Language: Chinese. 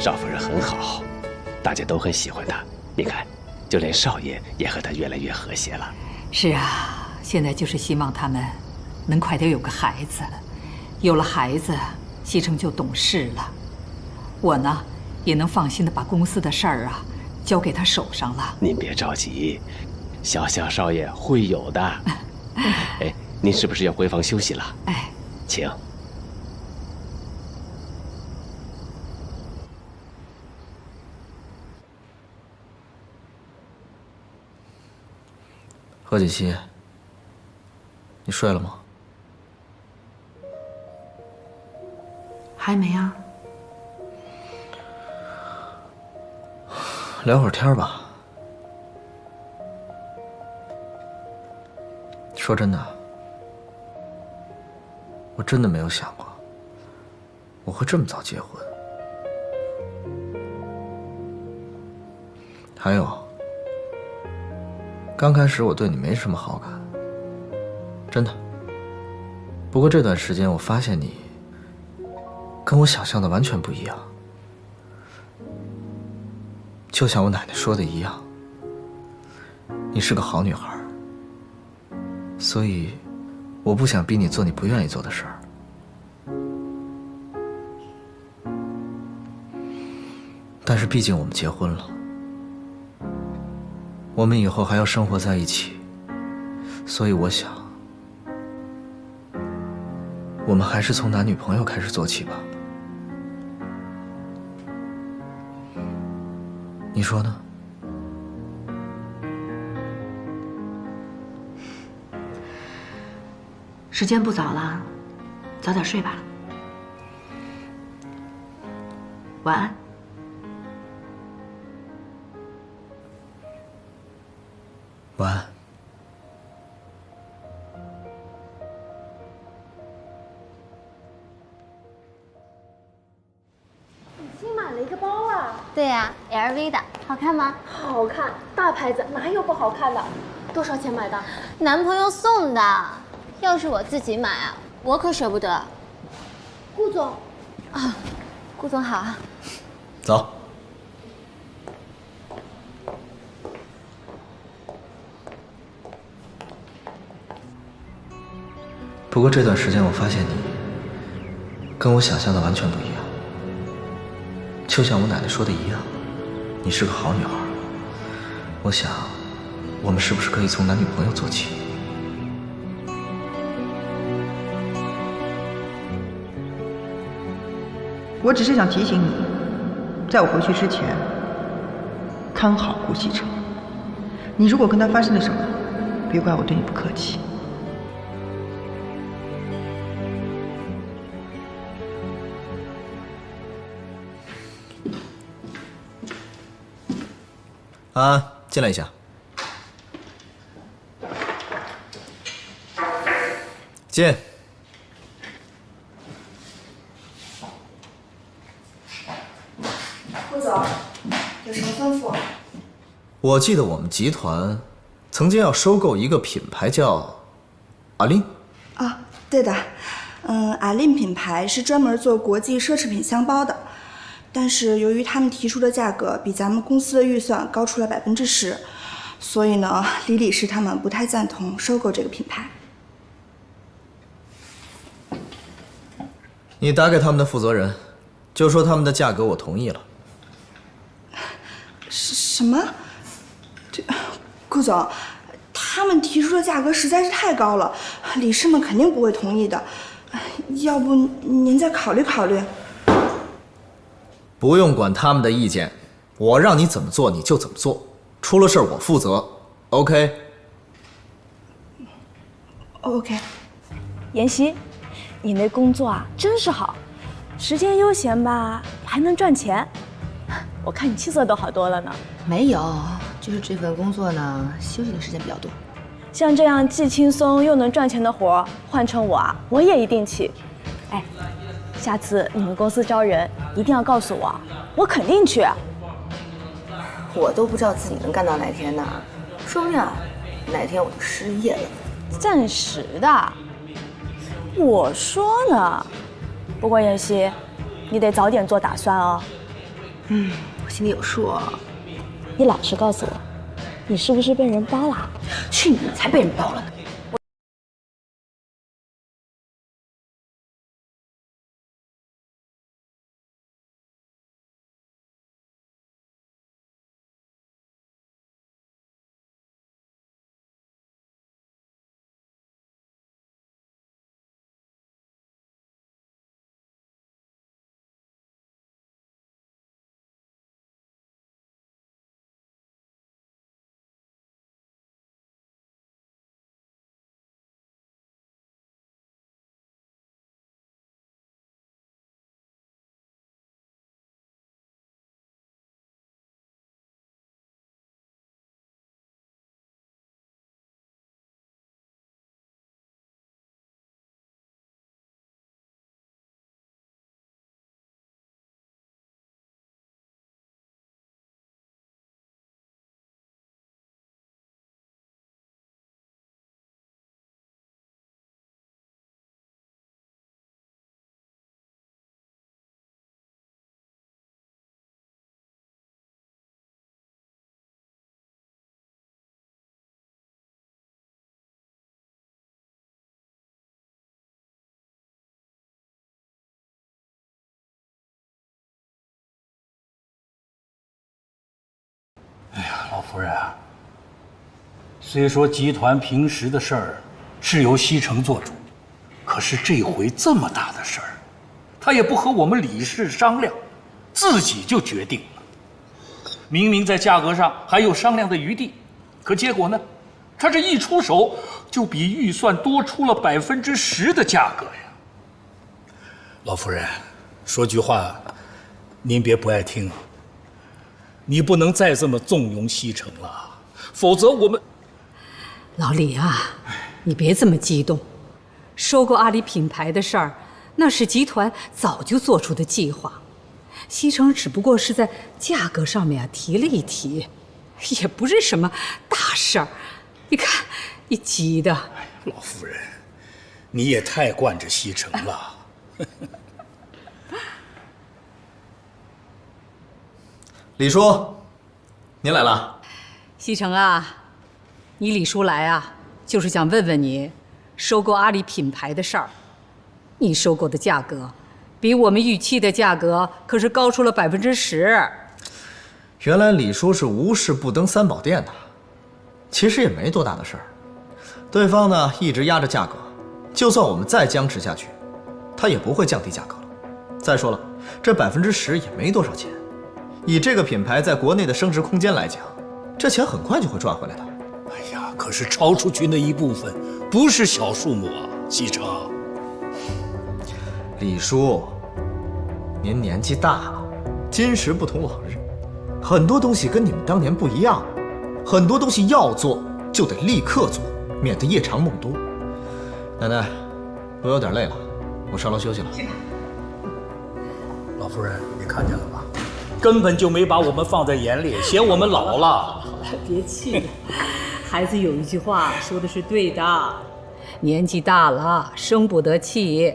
少夫人很好，大家都很喜欢她。你看，就连少爷也和她越来越和谐了。是啊，现在就是希望他们能快点有个孩子，有了孩子，西城就懂事了。我呢，也能放心的把公司的事儿啊交给他手上了。您别着急，小少爷会有的。哎，您是不是要回房休息了？哎，请。何锦溪，你睡了吗？还没啊。聊会儿天吧。说真的，我真的没有想过我会这么早结婚。还有，刚开始我对你没什么好感，真的。不过这段时间我发现你跟我想象的完全不一样。就像我奶奶说的一样，你是个好女孩，所以我不想逼你做你不愿意做的事儿。但是毕竟我们结婚了，我们以后还要生活在一起，所以我想，我们还是从男女朋友开始做起吧。你说呢？时间不早了，早点睡吧。晚安。晚安。你新买了一个包啊？对呀，LV 的，好看吗？好看，大牌子哪有不好看的？多少钱买的？男朋友送的。要是我自己买啊，我可舍不得。顾总，啊，顾总好。走。不过这段时间我发现你跟我想象的完全不一样，就像我奶奶说的一样，你是个好女孩。我想，我们是不是可以从男女朋友做起？我只是想提醒你，在我回去之前，看好顾西城。你如果跟他发生了什么，别怪我对你不客气。安安，进来一下。进。顾总，有什么吩咐？我记得我们集团曾经要收购一个品牌，叫阿琳。啊，对的，阿琳品牌是专门做国际奢侈品箱包的，但是由于他们提出的价格比咱们公司的预算高出了10%，所以呢，李理事他们不太赞同收购这个品牌。你打给他们的负责人，就说他们的价格我同意了。什么？这，顾总，他们提出的价格实在是太高了，理事们肯定不会同意的。要不您再考虑考虑。不用管他们的意见，我让你怎么做你就怎么做，出了事儿我负责。OK？ OK。妍希，你那工作啊真是好，时间悠闲吧，还能赚钱。我看你气色都好多了呢。没有，就是这份工作呢，休息的时间比较多。像这样既轻松又能赚钱的活，换成我啊，我也一定去。哎，下次你们公司招人，一定要告诉我，我肯定去。我都不知道自己能干到哪天呢，说不定啊，哪天我就失业了。暂时的。我说呢。不过妍希，你得早点做打算哦。我心里有数。你老实告诉我，你是不是被人包了？去你才被人包了呢！老夫人啊，虽说集团平时的事儿是由西城做主，可是这回这么大的事儿，他也不和我们理事商量，自己就决定了。明明在价格上还有商量的余地，可结果呢，他这一出手就比预算多出了10%的价格呀。老夫人，说句话，您别不爱听啊。你不能再这么纵容西城了，否则我们……老李啊，你别这么激动。收购阿里品牌的事儿，那是集团早就做出的计划。西城只不过是在价格上面提了一提，也不是什么大事儿。你看，你急的。老夫人，你也太惯着西城了。李叔，您来了。西城啊，你李叔来啊，就是想问问你，收购阿里品牌的事儿。你收购的价格，比我们预期的价格可是高出了10%。原来李叔是无事不登三宝殿的，其实也没多大的事儿。对方呢一直压着价格，就算我们再僵持下去，他也不会降低价格了。再说了，这10%也没多少钱。以这个品牌在国内的升值空间来讲，这钱很快就会赚回来的。哎呀，可是超出去那一部分不是小数目啊，西城。李叔，您年纪大了，今时不同往日，很多东西跟你们当年不一样，很多东西要做就得立刻做，免得夜长梦多。奶奶，我有点累了，我上楼休息了。老夫人，你看见了吧？根本就没把我们放在眼里，嫌我们老了。别气了，孩子有一句话说的是对的，年纪大了生不得气。